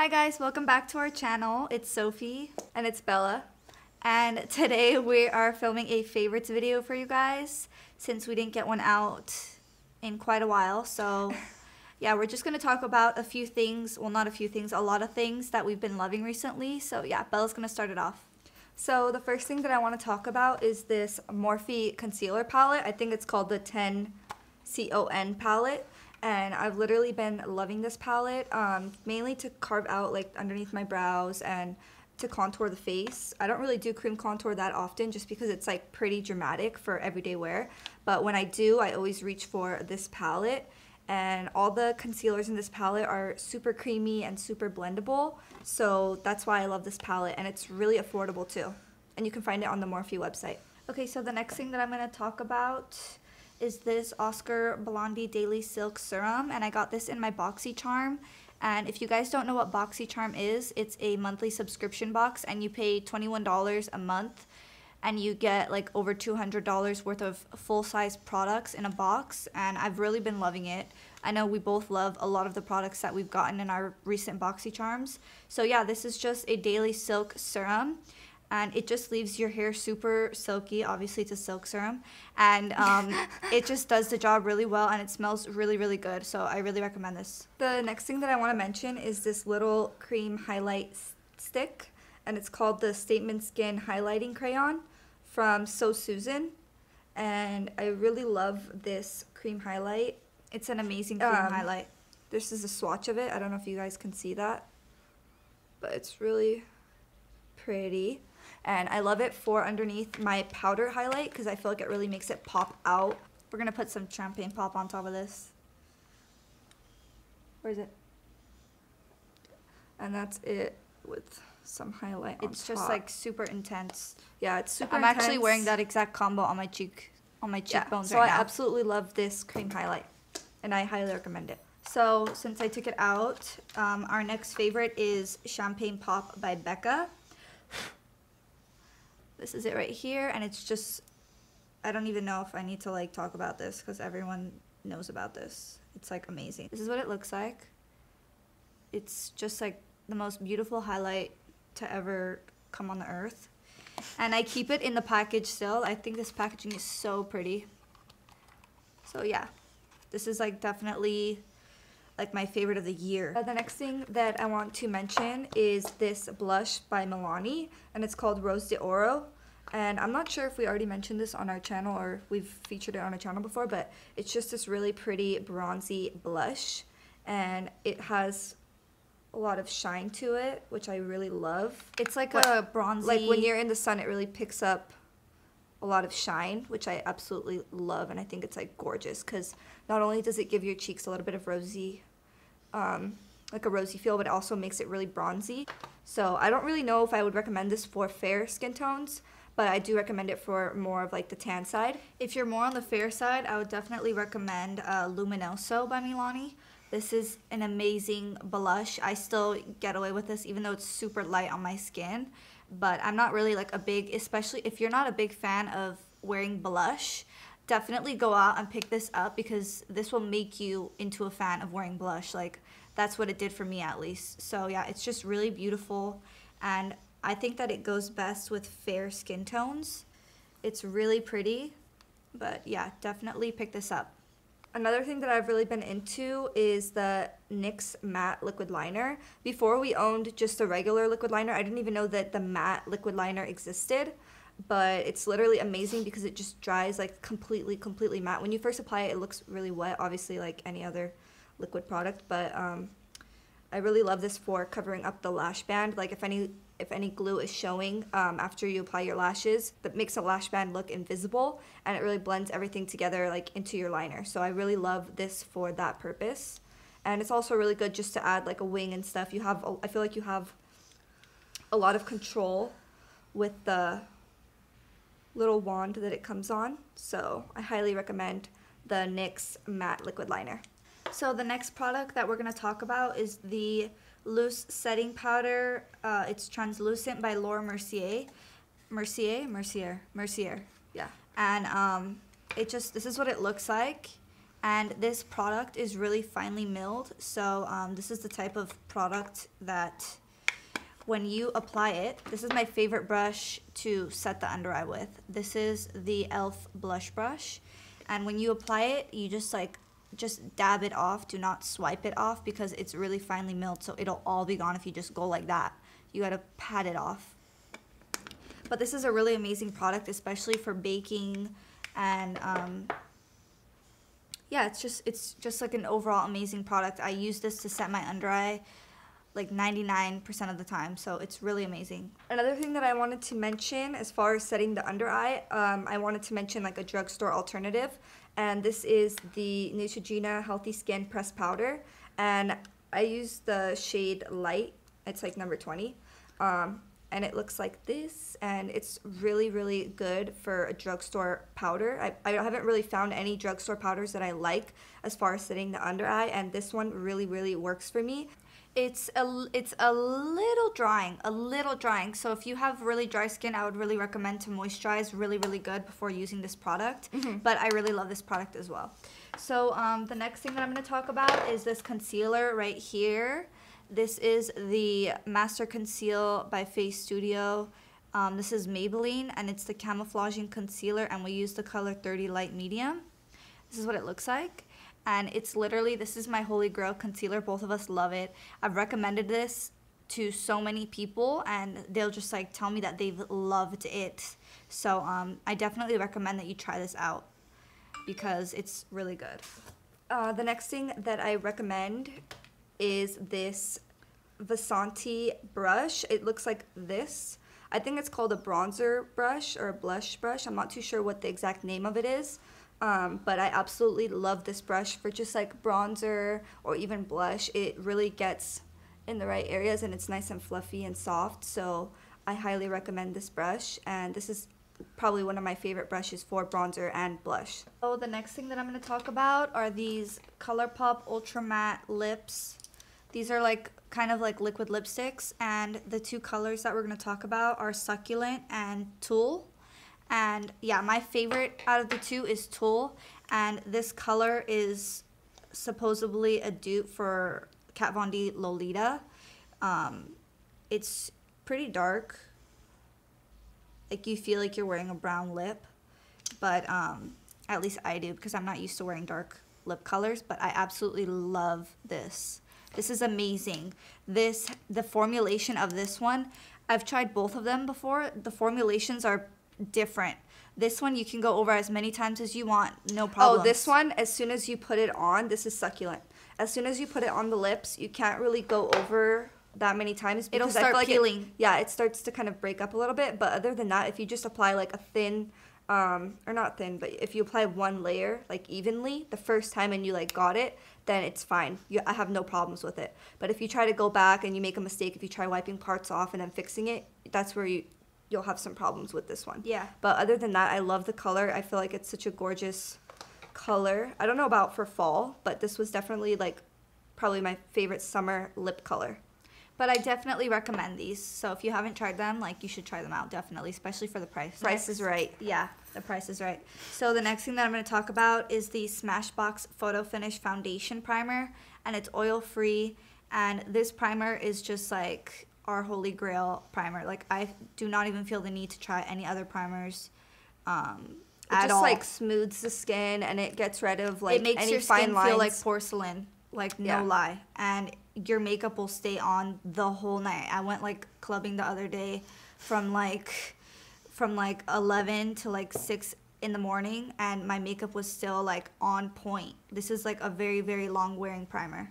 Hi guys, welcome back to our channel. It's Sophie and it's Bella, and today we are filming a favorites video for you guys since we didn't get one out in quite a while. So yeah, we're just gonna talk about a few things, well not a few things, a lot of things that we've been loving recently. So yeah, Bella's gonna start it off. So the first thing that I want to talk about is this Morphe concealer palette. I think it's called the 10 CON palette. And I've literally been loving this palette, mainly to carve out like underneath my brows and to contour the face. I don't really do cream contour that often just because it's like pretty dramatic for everyday wear. But when I do, I always reach for this palette. And all the concealers in this palette are super creamy and super blendable. So that's why I love this palette, and it's really affordable too. And you can find it on the Morphe website. Okay, so the next thing that I'm going to talk about is this Oscar Blondie Daily Silk Serum, and I got this in my BoxyCharm. And if you guys don't know what BoxyCharm is, it's a monthly subscription box, and you pay $21 a month, and you get like over $200 worth of full-size products in a box, and I've really been loving it. I know we both love a lot of the products that we've gotten in our recent BoxyCharms. So yeah, this is just a daily silk serum, and it just leaves your hair super silky. Obviously it's a silk serum, and it just does the job really well, and it smells really, really good. So I really recommend this. The next thing that I want to mention is this little cream highlight stick, and it's called the Statement Skin Highlighting Crayon from So Susan, and I really love this cream highlight. It's an amazing cream highlight. This is a swatch of it. I don't know if you guys can see that, but it's really pretty. And I love it for underneath my powder highlight because I feel like it really makes it pop out. We're going to put some champagne pop on top of this. Where is it? And that's it with some highlight on It's top. just like super intense. Yeah, it's super I'm intense. actually wearing that exact combo on my cheekbones so right now. I absolutely love this cream highlight, and I highly recommend it. So since I took it out, our next favorite is Champagne Pop by Becca. This is it right here, and it's just, I don't even know if I need to like talk about this because everyone knows about this. It's like amazing. This is what it looks like. It's just like the most beautiful highlight to ever come on the earth. And I keep it in the package still. I think this packaging is so pretty. So yeah, this is like definitely like my favorite of the year. The next thing that I want to mention is this blush by Milani, and it's called Rose de Oro. And I'm not sure if we already mentioned this on our channel or we've featured it on our channel before, but it's just this really pretty bronzy blush, and it has a lot of shine to it, which I really love. It's like a bronzy, like when you're in the sun, it really picks up a lot of shine, which I absolutely love, and I think it's like gorgeous because not only does it give your cheeks a little bit of rosy, like a rosy feel, but it also makes it really bronzy. So I don't really know if I would recommend this for fair skin tones, but I do recommend it for more of like the tan side. If you're more on the fair side, I would definitely recommend Luminoso by Milani. This is an amazing blush. I still get away with this even though it's super light on my skin, but I'm not really like a big, especially if you're not a big fan of wearing blush, definitely go out and pick this up because this will make you into a fan of wearing blush. Like that's what it did for me at least. So yeah, it's just really beautiful, and I think that it goes best with fair skin tones. It's really pretty, but yeah, definitely pick this up. Another thing that I've really been into is the NYX matte liquid liner. Before we owned just a regular liquid liner, I didn't even know that the matte liquid liner existed, but it's literally amazing because it just dries like completely matte. When you first apply it, it looks really wet, obviously like any other liquid product, but I really love this for covering up the lash band. Like if any glue is showing after you apply your lashes, that makes a lash band look invisible, and it really blends everything together like into your liner. So I really love this for that purpose. And it's also really good just to add like a wing and stuff. I feel like you have a lot of control with the little wand that it comes on. So I highly recommend the NYX matte liquid liner. So the next product that we're going to talk about is the loose setting powder. It's translucent by Laura Mercier. Mercier. Yeah. And this is what it looks like, And this product is really finely milled. So this is the type of product that when you apply it, this is my favorite brush to set the under eye with. This is the e.l.f. blush brush. And when you apply it, you just dab it off. Do not swipe it off because it's really finely milled. So it'll all be gone if you just go like that. You gotta pat it off. But this is a really amazing product, especially for baking and yeah, it's just like an overall amazing product. I use this to set my under eye like 99% of the time, so it's really amazing. Another thing that I wanted to mention as far as setting the under eye, I wanted to mention like a drugstore alternative, and this is the Neutrogena Healthy Skin Pressed Powder, and I use the shade Light. It's like number 20, and it looks like this, and it's really, really good for a drugstore powder. I haven't really found any drugstore powders that I like as far as setting the under eye, and this one really, really works for me. It's a little drying, so if you have really dry skin, I would really recommend to moisturize really, really good before using this product. But I really love this product as well. So the next thing that I'm going to talk about is this concealer right here. This is the Master Conceal by Face Studio. This is Maybelline, and it's the camouflaging concealer, and we use the color 30 Light Medium. This is what it looks like. And it's literally, this is my holy grail concealer. Both of us love it. I've recommended this to so many people, and they'll just like tell me that they've loved it. So I definitely recommend that you try this out because it's really good. The next thing that I recommend is this Vasanti brush. It looks like this. I think it's called a bronzer brush or a blush brush. I'm not too sure what the exact name of it is. But I absolutely love this brush for just like bronzer or even blush. It really gets in the right areas, and it's nice and fluffy and soft, so I highly recommend this brush, and this is probably one of my favorite brushes for bronzer and blush. So the next thing that I'm going to talk about are these ColourPop Ultra Matte Lips. These are like kind of like liquid lipsticks, and the two colors that we're going to talk about are Succulent and Tulle. And yeah, my favorite out of the two is Tulle, and this color is supposedly a dupe for Kat Von D Lolita. It's pretty dark, like you feel like you're wearing a brown lip, but at least I do because I'm not used to wearing dark lip colors, but I absolutely love this. This is amazing. The formulation of this one, I've tried both of them before. The formulations are different. This one you can go over as many times as you want, no problem. Oh, this one, as soon as you put it on, this is Succulent. As soon as you put it on the lips, you can't really go over that many times because it'll start peeling. It starts to kind of break up a little bit, but other than that, if you just apply like a thin, or not thin, but if you apply one layer like evenly the first time and you like got it, then it's fine. I have no problems with it. But if you try to go back and you make a mistake, if you try wiping parts off and then fixing it, that's where you'll have some problems with this one. Yeah. But other than that, I love the color. I feel like it's such a gorgeous color. I don't know about for fall, but this was definitely like probably my favorite summer lip color. But I definitely recommend these. So if you haven't tried them, like you should try them out definitely, especially for the price. Price is right. Yeah, the price is right. So the next thing that I'm going to talk about is the Smashbox Photo Finish Foundation Primer, and it's oil free, and this primer is just like our holy grail primer. Like I do not even feel the need to try any other primers at all. It just like smooths the skin, and it gets rid of like it makes any your fine skin lines. feel like porcelain, like no lie, and your makeup will stay on the whole night. I went like clubbing the other day from like 11 to like 6 in the morning, and my makeup was still like on point. This is like a very, very long wearing primer.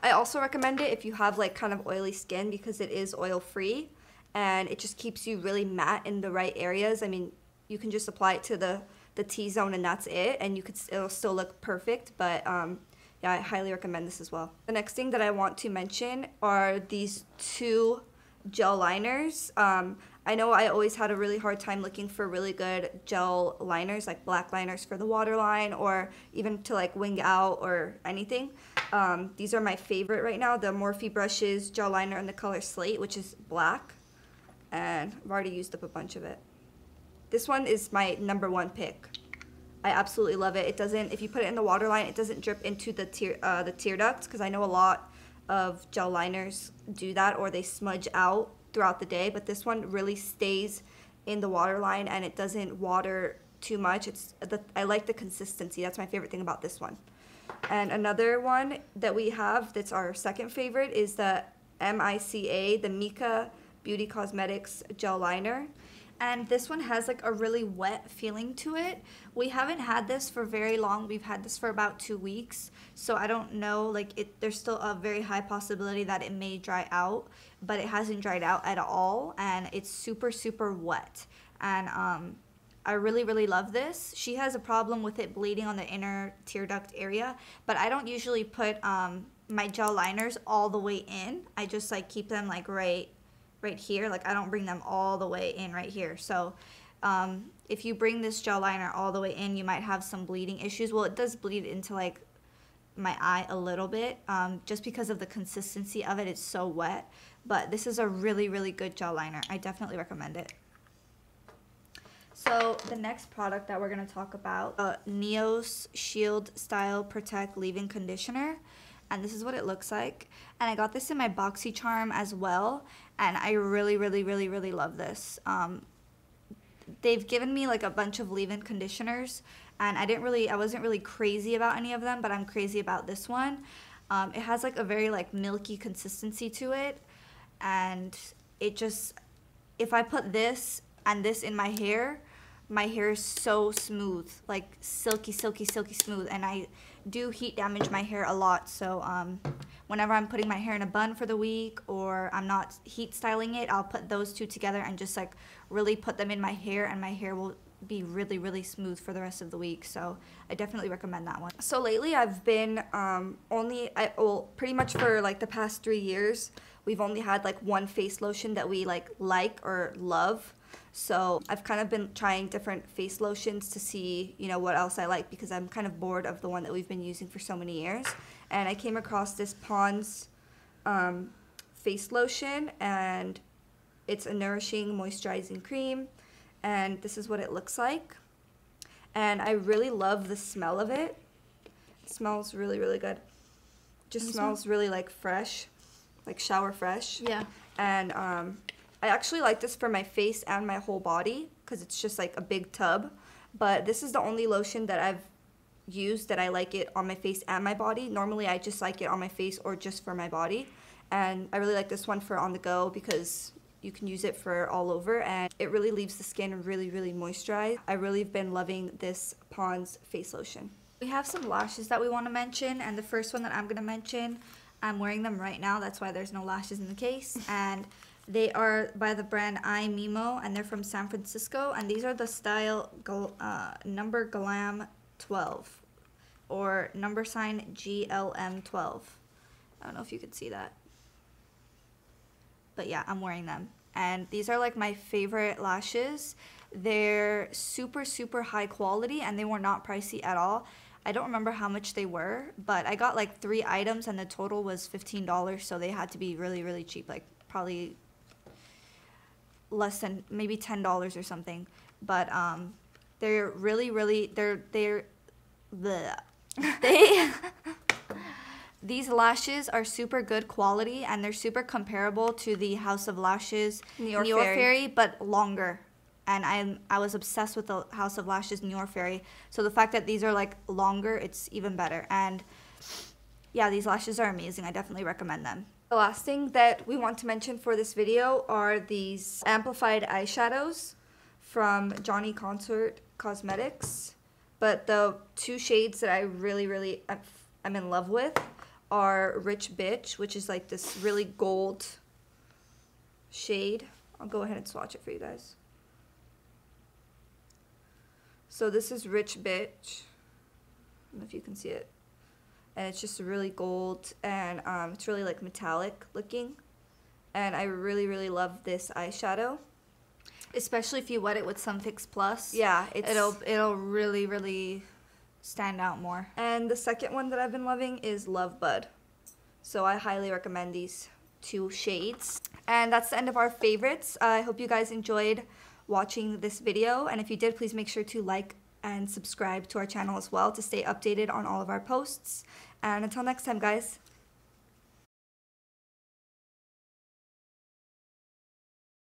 I also recommend it if you have like kind of oily skin because it is oil free, and it just keeps you really matte in the right areas. I mean, you can just apply it to the T-zone and that's it, and it'll still look perfect. But yeah, I highly recommend this as well. The next thing that I want to mention are these two gel liners. I know I always had a really hard time looking for really good gel liners, like black liners for the waterline or even to like wing out or anything. These are my favorite right now, the Morphe Brushes gel liner in the color Slate, which is black, and I've already used up a bunch of it. This one is my #1 pick. I absolutely love it. It doesn't, if you put it in the waterline, it doesn't drip into the tear duct, because I know a lot of gel liners do that, or they smudge out throughout the day, but this one really stays in the waterline and it doesn't water too much. I like the consistency. That's my favorite thing about this one. And another one that we have that's our second favorite is the MICA, the Mika Beauty Cosmetics Gel Liner. And this one has like a really wet feeling to it. We haven't had this for very long. We've had this for about 2 weeks. So I don't know, like there's still a very high possibility that it may dry out, but it hasn't dried out at all. And it's super, super wet. And I really, really love this. She has a problem with it bleeding on the inner tear duct area, but I don't usually put my gel liners all the way in. I just like keep them like right here. Like I don't bring them all the way in right here. So if you bring this gel liner all the way in, you might have some bleeding issues. Well, it does bleed into like my eye a little bit just because of the consistency of it. It's so wet, but this is a really, really good gel liner. I definitely recommend it. So the next product that we're going to talk about, Neos Shield Style Protect Leave-In Conditioner. And this is what it looks like. And I got this in my BoxyCharm as well. And I really, really, really, really love this. They've given me like a bunch of leave-in conditioners. And I wasn't really crazy about any of them, but I'm crazy about this one. It has like a very like milky consistency to it. And it just, if I put this and this in my hair is so smooth, like silky, silky, silky smooth. And I do heat damage my hair a lot, so whenever I'm putting my hair in a bun for the week or I'm not heat styling it, I'll put those two together and just like really put them in my hair, and my hair will be really, really smooth for the rest of the week. So I definitely recommend that one. So lately I've been pretty much for like the past 3 years, we've only had like one face lotion that we like or love. So I've kind of been trying different face lotions to see, you know, what else I like, because I'm kind of bored of the one that we've been using for so many years. And I came across this Pond's face lotion, and it's a nourishing moisturizing cream, and this is what it looks like. And I really love the smell of it. It smells really, really good. Just smells really like fresh, like shower fresh. Yeah. And I actually like this for my face and my whole body because it's just like a big tub. But this is the only lotion that I've used that I like it on my face and my body. Normally I just like it on my face or just for my body. And I really like this one for on the go because you can use it for all over, and it really leaves the skin really, really moisturized. I really have been loving this Pond's face lotion. We have some lashes that we want to mention, and the first one that I'm going to mention, I'm wearing them right now. That's why there's no lashes in the case. And they are by the brand iMimo, and they're from San Francisco. And these are the style number Glam 12, or number sign GLM 12. I don't know if you could see that. But yeah, I'm wearing them. And these are like my favorite lashes. They're super, super high quality, and they were not pricey at all. I don't remember how much they were, but I got like 3 items and the total was $15, so they had to be really, really cheap, like probably less than maybe $10 or something. But they're really, really, these lashes are super good quality, and they're super comparable to the House of Lashes Nior Fairy, but longer. And I was obsessed with the House of Lashes Nior Fairy. So the fact that these are like longer, it's even better. And yeah, these lashes are amazing. I definitely recommend them. The last thing that we want to mention for this video are these amplified eyeshadows from Johnny Concert Cosmetics. But the 2 shades that I really, I'm in love with are Rich Bitch, which is like this really gold shade. I'll go ahead and swatch it for you guys. So this is Rich Bitch. I don't know if you can see it. And it's just really gold, and it's really like metallic looking. And I really love this eyeshadow. Especially if you wet it with some Fix Plus. Yeah, it'll really stand out more. And the second one that I've been loving is Love Bud. So I highly recommend these 2 shades. And that's the end of our favorites. I hope you guys enjoyed watching this video, and if you did, please make sure to like, and subscribe to our channel as well to stay updated on all of our posts. And until next time, guys.